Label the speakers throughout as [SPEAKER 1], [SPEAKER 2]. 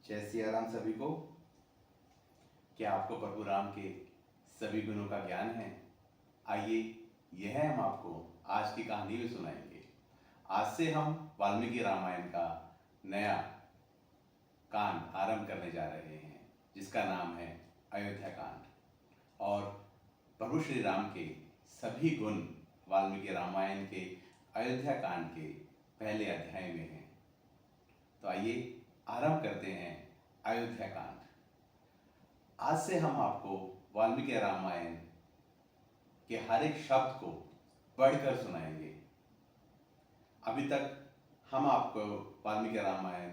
[SPEAKER 1] जय सिया राम सभी को। क्या आपको प्रभु राम के सभी गुणों का ज्ञान है? आइए यह हम आपको आज की कहानी भी सुनाएंगे। आज से हम वाल्मीकि रामायण का नया कांड आरंभ करने जा रहे हैं, जिसका नाम है अयोध्या कांड। और प्रभु श्री राम के सभी गुण वाल्मीकि रामायण के अयोध्या कांड के पहले अध्याय में हैं। तो आइए आरंभ करते हैं अयोध्या कांड। आज से हम आपको वाल्मीकि रामायण के हर एक शब्द को पढ़कर सुनाएंगे। अभी तक हम आपको वाल्मीकि रामायण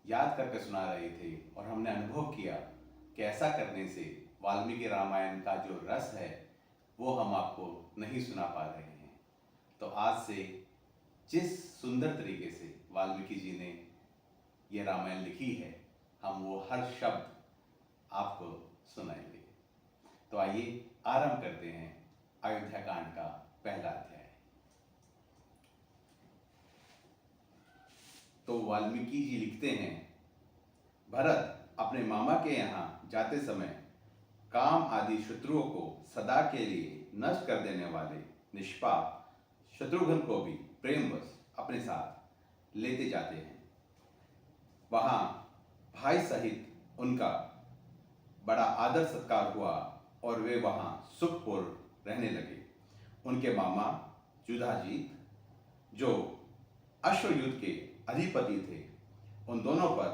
[SPEAKER 1] याद करके सुना रहे थे और हमने अनुभव किया कि ऐसा करने से वाल्मीकि रामायण का जो रस है वो हम आपको नहीं सुना पा रहे हैं। तो आज से जिस सुंदर तरीके से वाल्मीकि जी ने ये रामायण लिखी है, हम वो हर शब्द आपको सुनाएंगे। तो आइए आरंभ करते हैं अयोध्या कांड का पहला अध्याय। तो वाल्मीकि जी लिखते हैं, भरत अपने मामा के यहाँ जाते समय काम आदि शत्रुओं को सदा के लिए नष्ट कर देने वाले निष्पाप शत्रुघ्न को भी प्रेमवश अपने साथ लेते जाते हैं। वहां भाई सहित उनका बड़ा आदर सत्कार हुआ और वे वहां सुखपूर्व रहने लगे। उनके मामा युधाजीत, जो अश्वयुद्ध के अधिपति थे, उन दोनों पर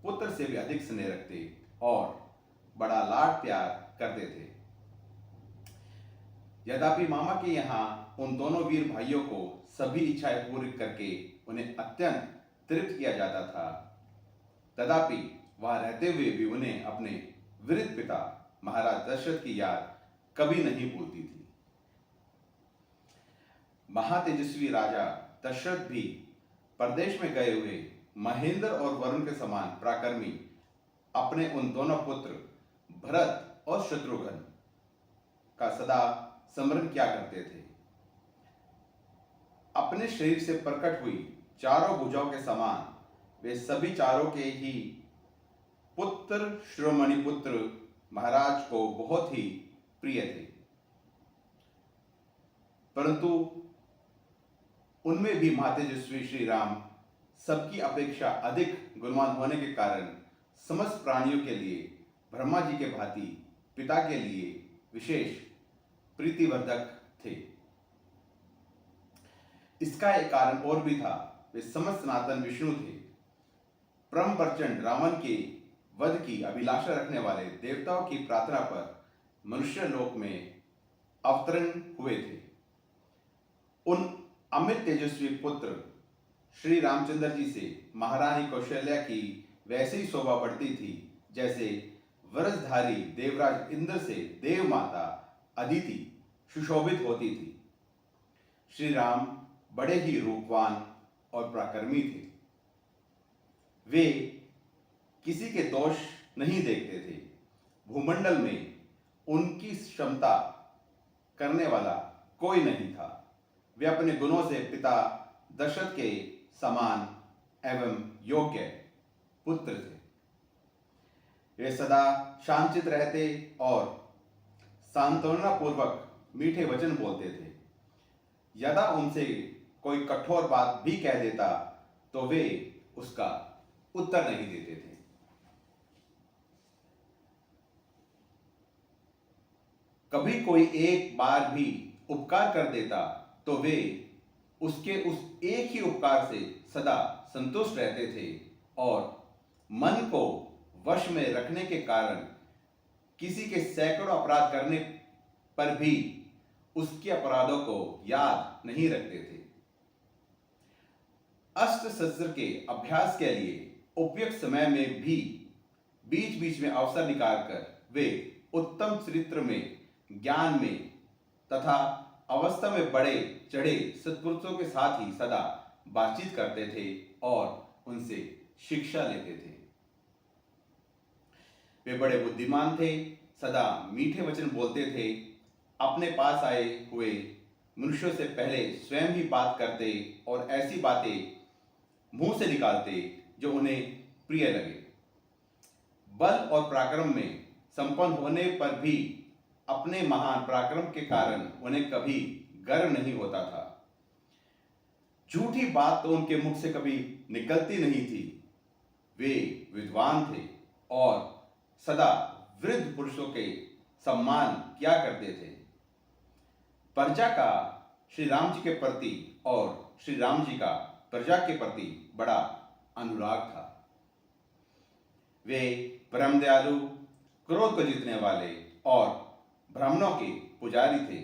[SPEAKER 1] पुत्र से भी अधिक स्नेह रखते और बड़ा लाड प्यार करते थे। यद्यपि मामा के यहाँ उन दोनों वीर भाइयों को सभी इच्छाएं पूरी करके उन्हें अत्यंत तृप्त किया जाता था, तथापि वहां रहते हुए भी उन्हें अपने वृद्ध पिता महाराज दशरथ की याद कभी नहीं भूलती थी। महातेजस्वी राजा दशरथ भी परदेश में गए हुए महेंद्र और वरुण के समान पराक्रमी अपने उन दोनों पुत्र भरत और शत्रुघ्न का सदा स्मरण किया करते थे। अपने शरीर से प्रकट हुई चारों भुजाओं के समान वे सभी चारों के ही पुत्र शिरोमणि पुत्र महाराज को बहुत ही प्रिय थे, परंतु उनमें भी महातेजस्वी श्री राम सबकी अपेक्षा अधिक गुणवान होने के कारण समस्त प्राणियों के लिए ब्रह्मा जी के भांति पिता के लिए विशेष प्रीतिवर्धक थे। इसका एक कारण और भी था, वे समस्त सनातन विष्णु थे। परम प्रचंड रावण के वध की अभिलाषा रखने वाले देवताओं की प्रार्थना पर मनुष्य लोक में अवतरण हुए थे। उन अमित तेजस्वी पुत्र श्री रामचंद्र जी से महारानी कौशल्या की वैसे ही शोभा बढ़ती थी जैसे वरसधारी देवराज इंद्र से देव माता अदिति सुशोभित होती थी। श्री राम बड़े ही रूपवान और पराक्रमी थे। वे किसी के दोष नहीं देखते थे। भूमंडल में उनकी क्षमता करने वाला कोई नहीं था। वे अपने गुणों से पिता दशरथ के समान एवं योग्य पुत्र थे। वे सदा शांतचित्त रहते और सांत्वना पूर्वक मीठे वचन बोलते थे। यदा उनसे कोई कठोर बात भी कह देता तो वे उसका उत्तर नहीं देते थे। कभी कोई एक बार भी उपकार कर देता तो वे उसके उस एक ही उपकार से सदा संतुष्ट रहते थे और मन को वश में रखने के कारण किसी के सैकड़ों अपराध करने पर भी उसके अपराधों को याद नहीं रखते थे। अस्त्र शस्त्र के अभ्यास के लिए उपयुक्त समय में भी बीच बीच में अवसर निकालकर वे उत्तम चरित्र में, ज्ञान में तथा अवस्था में बड़े चढ़े सत्पुरुषों के साथ ही सदा बातचीत करते थे और उनसे शिक्षा लेते थे। वे बड़े बुद्धिमान थे, सदा मीठे वचन बोलते थे। अपने पास आए हुए मनुष्यों से पहले स्वयं ही बात करते और ऐसी बातें मुंह से निकालते जो उन्हें प्रिय लगे। बल और पराक्रम में संपन्न होने पर भी अपने महान पराक्रम के कारण उन्हें कभी गर्व नहीं होता था। झूठी बात तो उनके मुख से कभी निकलती नहीं थी। वे विद्वान थे और सदा वृद्ध पुरुषों के सम्मान किया करते थे। प्रजा का श्री राम जी के प्रति और श्री राम जी का प्रजा के प्रति बड़ा अनुराग था। वे परम दयालु, क्रोध को जीतने वाले और ब्राह्मणों के पुजारी थे।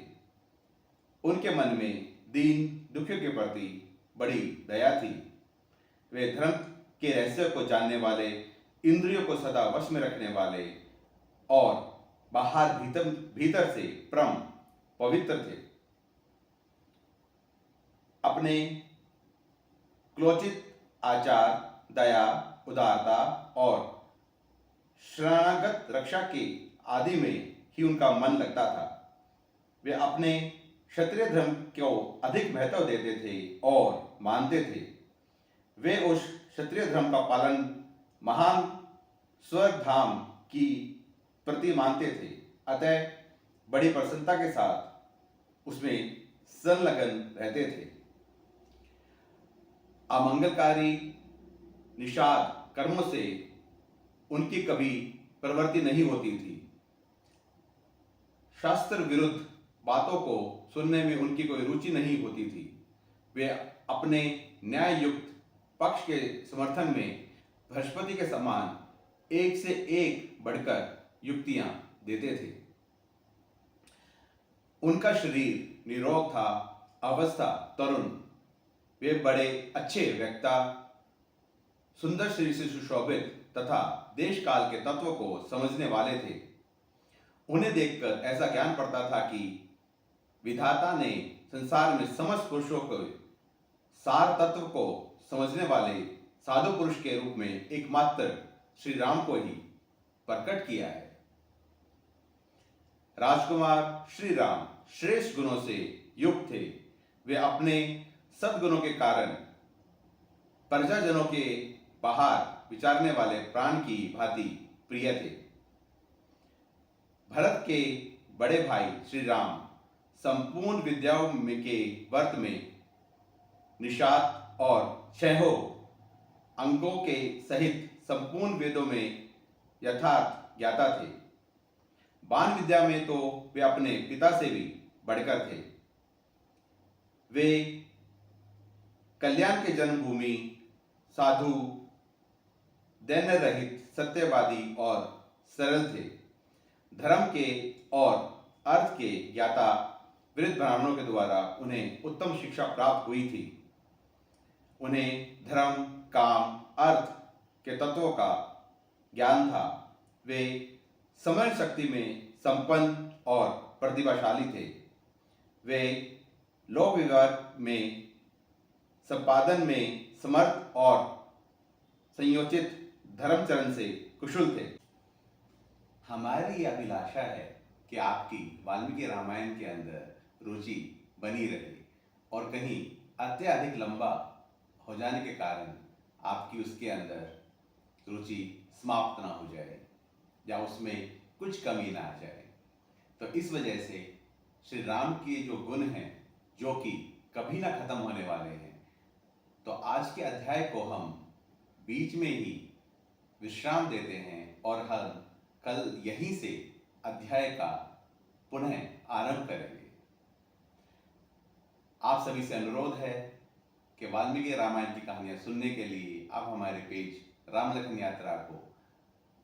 [SPEAKER 1] उनके मन में दीन दुखियों के प्रति बड़ी दया थी। वे धर्म के रहस्य को जानने वाले, इंद्रियों को सदा वश में रखने वाले और बाहर भीतर से परम पवित्र थे। अपने क्लोचित आचार, दया, उदारता और शरणागत रक्षा के आदि में ही उनका मन लगता था। वे अपने क्षत्रिय धर्म को अधिक महत्व देते थे और मानते थे। वे उस क्षत्रिय धर्म का पालन महान स्वर्ग धाम की प्रति मानते थे, अतः बड़ी प्रसन्नता के साथ उसमें संलग्न रहते थे। अमंगलकारी निषाद कर्मों से उनकी कभी प्रवृत्ति नहीं होती थी। शास्त्र विरुद्ध बातों को सुनने में उनकी कोई रुचि नहीं होती थी। वे अपने न्याय युक्त पक्ष के समर्थन में बृहस्पति के समान एक से एक बढ़कर युक्तियां देते थे। उनका शरीर निरोग था, अवस्था तरुण। वे बड़े अच्छे वक्ता, सुंदर शरीर से सुशोभित तथा देश काल के तत्व को समझने वाले थे। उन्हें देखकर ऐसा ज्ञान पड़ता था कि विधाता ने संसार में समस्त पुरुषों के सार तत्व को समझने वाले साधु पुरुष के रूप में एकमात्र श्री राम को ही प्रकट किया है। राजकुमार श्री राम श्रेष्ठ गुणों से युक्त थे। वे अपने सद्गुणों के कारण प्रजाजनों के बाहर विचारने वाले प्राण की भांति प्रिय थे। भरत के बड़े भाई श्री राम संपूर्ण विद्याओं के वर्त में निषाद और छहों अंगों के सहित संपूर्ण वेदों में यथार्थ ज्ञाता थे। बाण विद्या में तो वे अपने पिता से भी बढ़कर थे। वे कल्याण के जन्मभूमि, साधु, दैन्य रहित, सत्यवादी और सरल थे। धर्म के और अर्थ के ज्ञाता वृद्ध ब्राह्मणों के द्वारा उन्हें उत्तम शिक्षा प्राप्त हुई थी। उन्हें धर्म, काम, अर्थ के तत्वों का ज्ञान था। वे समझ शक्ति में संपन्न और प्रतिभाशाली थे। वे लोक विवाद में संपादन में समर्थ और संयोचित धर्मचरण से कुशल थे। हमारी अभिलाषा है कि आपकी वाल्मीकि रामायण के अंदर रुचि बनी रहे और कहीं अत्यधिक लंबा हो जाने के कारण आपकी उसके अंदर रुचि समाप्त ना हो जाए या उसमें कुछ कमी ना आ जाए। तो इस वजह से श्री राम के जो गुण हैं जो कि कभी ना खत्म होने वाले हैं, तो आज के अध्याय को हम बीच में ही विश्राम देते हैं और हम कल यहीं से अध्याय का पुनः आरंभ करेंगे। आप सभी से अनुरोध है कि वाल्मीकि रामायण की कहानियां सुनने के लिए आप हमारे पेज राम लखन यात्रा को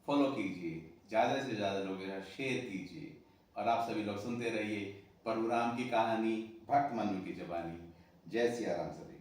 [SPEAKER 1] फॉलो कीजिए, ज़्यादा से ज़्यादा लोगों के साथ शेयर कीजिए और आप सभी लोग सुनते रहिए प्रभु राम की कहानी भक्त मनु की ज़बानी। जय सिया राम सभी।